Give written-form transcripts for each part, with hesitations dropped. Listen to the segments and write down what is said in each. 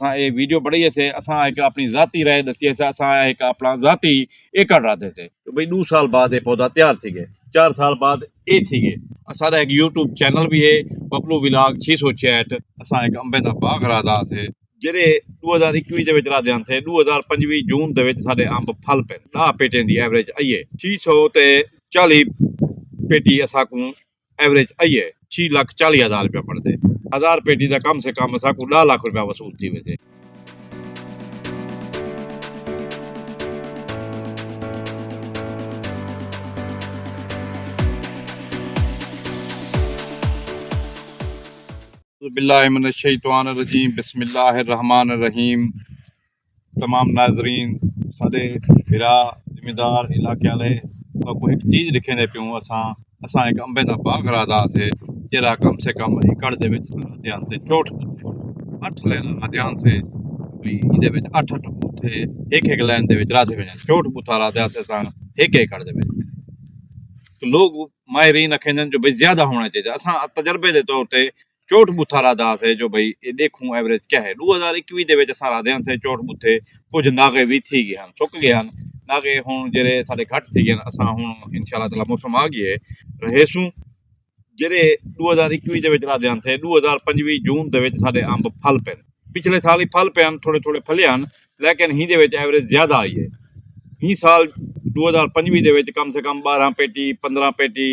हाँ ये वीडियो पढ़ी से असां एक अपनी ज़ाती राय दसी से असां एक अपना ज़ाती एकड़ राते थे तो भाई 2 साल बाद ये पौधा तैयार थी गए 4 साल बाद ये थी गए असां एक यूट्यूब चैनल भी है बबलू विलाग 666 असां एक अंबे दा बाग रादा थे ਜਿਹੜੇ 2021 ਦੇ ਵਿੱਚ ਰਾਦਿਆਂ ਸੇ 2025 ਜੂਨ ਦੇ ਵਿੱਚ ਸਾਡੇ ਅੰਬ ਫਲ ਪਏ 10 ਪੇਟੀਆਂ ਦੀ ਐਵਰੇਜ ਆਈਏ 600 ਤੇ 40 पेटी असाकू एवरेज आई है 6,40,000 रुपया पड़ते 1000 पेटी का कम से कम असाकू 10 लाख रुपया वसूल थी वे बिस्मिल्लाहिर्रहमानिर्रहीम बिस्मिल्लाहिर्रहमानिर्रहीम तमाम नाजरीन साडे फिरा जिम्मेदार इलाके वाले को एक चीज़ लिखे दे प्यूं असां एक अंबे का बाग रादा थे जरा कम से कम एकड़ दे विच ध्यान से 8 लाइन ध्यान से भी इहदे विच 8 बूथे एक लाइन दे विच राधे वजन 64 बूथा राधा से असां एक एकड़ दे विच तो लोग माहिरीन अखेंदन जो भाई ज्यादा होना चाहिए असां तजर्बे के तौर पर 64 बूथा राधा से जो भाई ये देखूं एवरेज क्या है 2021 दे विच असां राधियां से 64 बूथे कुछ नागे भी थी गए हैं सुक गए हैं नागे हुण जेरे साडे घट थी गए असां हुण इंशाअल्लाह ताला मौसम आ गई है रहेसूं जेरे 2021 दे विच राधियां से 2025 जून दे विच साडे अंब फल पे पिछले साल ही फल पे थोड़े थोड़े फले हैं लेकिन ही दे विच एवरेज ज्यादा आई है ही साल 2025 दे विच कम से कम 12 पेटी 15 पेटी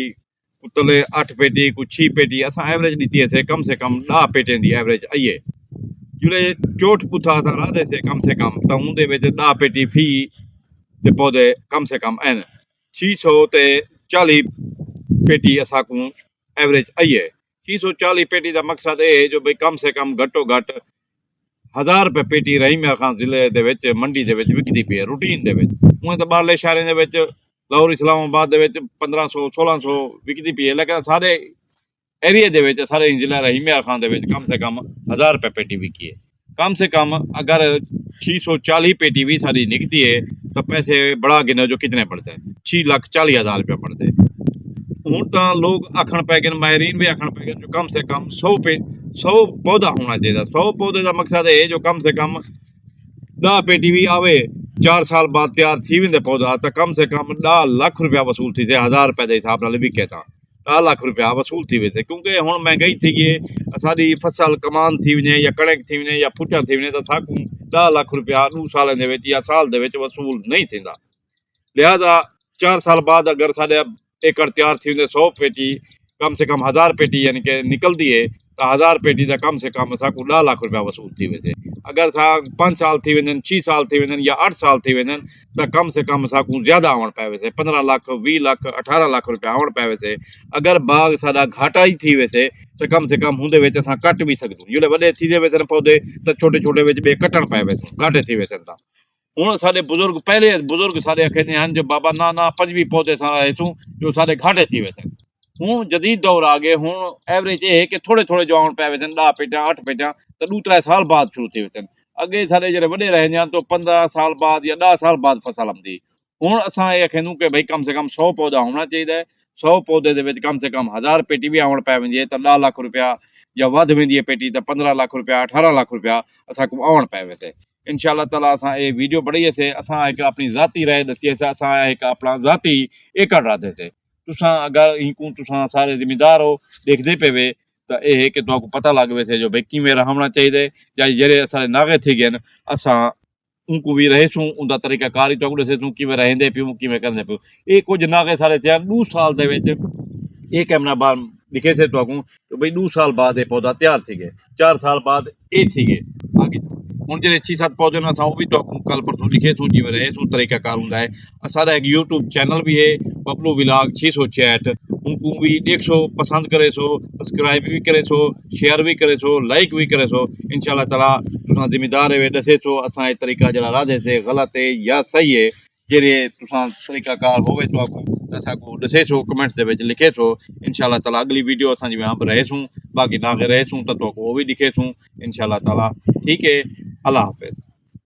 कुतले 8 पेटी कुछ 6 पेटी असां एवरेज ॾिठी थे कम से कम 10 पेटियों की एवरेज आई है जुड़े 64 बूथा असां राधे थे कम से कम तो उनके विच 10 पेटी फी दे पौधे कम से कम आहिनि 600 ते 40 पेटी असाकू एवरेज आई है 640 पेटी का मकसद ये जो भाई कम से कम घटो घट 1000 रुपये पेटी रहीम खां ज़िले दे विच मंडी दे विच विकदी पई है रूटीन दे विच उएं तो बारले शहरों दे विच लाहौर इस्लामाबाद दे विच 1500 1600 विकदी पई है लेकिन सारे एरिए दे विच सारे ज़िला रहीम खां दे विच कम से कम 1000 रुपये पेटी विकी है कम से कम अगर 640 पेटी भी सारी निकलती है तो पैसे बड़ा गिनो जो कितने पड़ते हैं 6,40,000 रुपया पड़ते हैं हूँ तो लोग आखन पै गए माहरीन भी आखन पै गए जो कम से कम 100 पौधा होना चाहिए 100 पौधे का मकसद है जो कम से कम 10 पेटी भी आवे 4 साल बाद तैयार थी वेंदे पौधा तो कम से कम 10 लाख रुपया वसूल थी 1000 रुपये के हिसाब नाल विके था 10 लाख रुपया वसूल थी वे क्योंकि हुण महंगाई थी गई साडी फसल कमान थी वने या कणक थी वने या फुटा थी वने तो साकू 10 लाख रुपया 2 साल दे विच या साल दे विच वसूल नहीं थींदा लिहाजा 4 साल बाद अगर साडे एकड़ तैयार थी वेंदे 100 पेटी कम से कम 1000 पेटी यानी कि निकलती है तो 1000 पेटी का कम से कम साकू 10 लाख रुपया वसूल थी वे अगर सा 5 साल थी वञनि 6 साल थी वञनि या 8 साल थी वञनि तो कम से कम साकू ज़्यादा आवण पै वैसे 15 लाख 20 लाख 18 लाख रुपया आवण पै वैसे अगर बाग साडा घाटा ही थी वैसे तो कम से कम हुंदे विच असां कट भी सघूं जिहड़े वॾे थी वैसे पौधे तो छोटे छोटे विच ॿिए कटण पै वैसे घाटे थी वैसे था हुण साडे बुजुर्ग पहले बुजुर्ग साडे आखिंदे हैं जो बाबा ना ना 25 पौधे असां रहेसूं जो साडे घाटे थी वैसे हूँ जदीद दौर आ गए हूँ एवरेज ये है कि थोड़े थोड़े जो आउण पै वैसे 10 पेटियां 8 पेटियां तो 2-3 साल बाद शुरू थी वैसे अगे साडे जड़े वॾे रहंदा तो 15 साल बाद या 10 साल बाद फसल आंदी हूँ असां ये आखिंदूं कि भाई कम से कम 100 पौधा होना चाहिए 100 पौधे दे विच कम से कम 1000 पेटी भी आवण पै वेंदी है तो 10 लाख रुपया या वध वेंदी है पेटी तो 15 लाख रुपया 18 लाख रुपया असांखे आवण पै वैसे इंशाअल्लाह ताला असां ये वीडियो पढ़ी से असां एक अपनी ज़ाती राय दसी से असां एक अपना ज़ाती एकड़ राधे थे तुसां अगर इनकू तुसां सारे जिम्मेदार हो देखते पे वे तो ये कि तुमको पता लग वैसे जो भाई किमें रहना चाहिए या जेरे सारे नागे थी गए असां उनको भी रहेसूं उनका तरीका कार ही तो दसेसूं किमें रहेंदे पियूं किमें करते पियूं ये कुछ नागे सारे थे 2 साल दे विच एक कैमरा बाद लिखे थे तो भाई 2 साल बाद ये पौधा तैयार थी गए 4 साल बाद ये थी गए आगे हूँ जो 6-7 पौधे असां वो भी तो कल परसों लिखे सूँ जिमें रहेसूं तरीका कार होंगे असारा एक यूट्यूब चैनल भी है बबलू विलाग 666 उनको भी देखो पसंद करे सो सब्सक्राइब भी करे सो शेयर भी करे सो लाइक भी करे सो इंशाअल्लाह ताला तुसां जिम्मेदार है दसे सो असां तरीका जरा राधे से गलत है या सही है जेरे तुसां तरीकाकार होवे तो असांको दसे सो कमेंट्स दे विच लिखे सो इंशाअल्लाह ताला अगली वीडियो असां जिवें आप रहेसूं बाकी ना रहेसूं तो वो भी दिखे सूँ इंशाअल्लाह ताला ठीक है अल्लाह हाफिज़।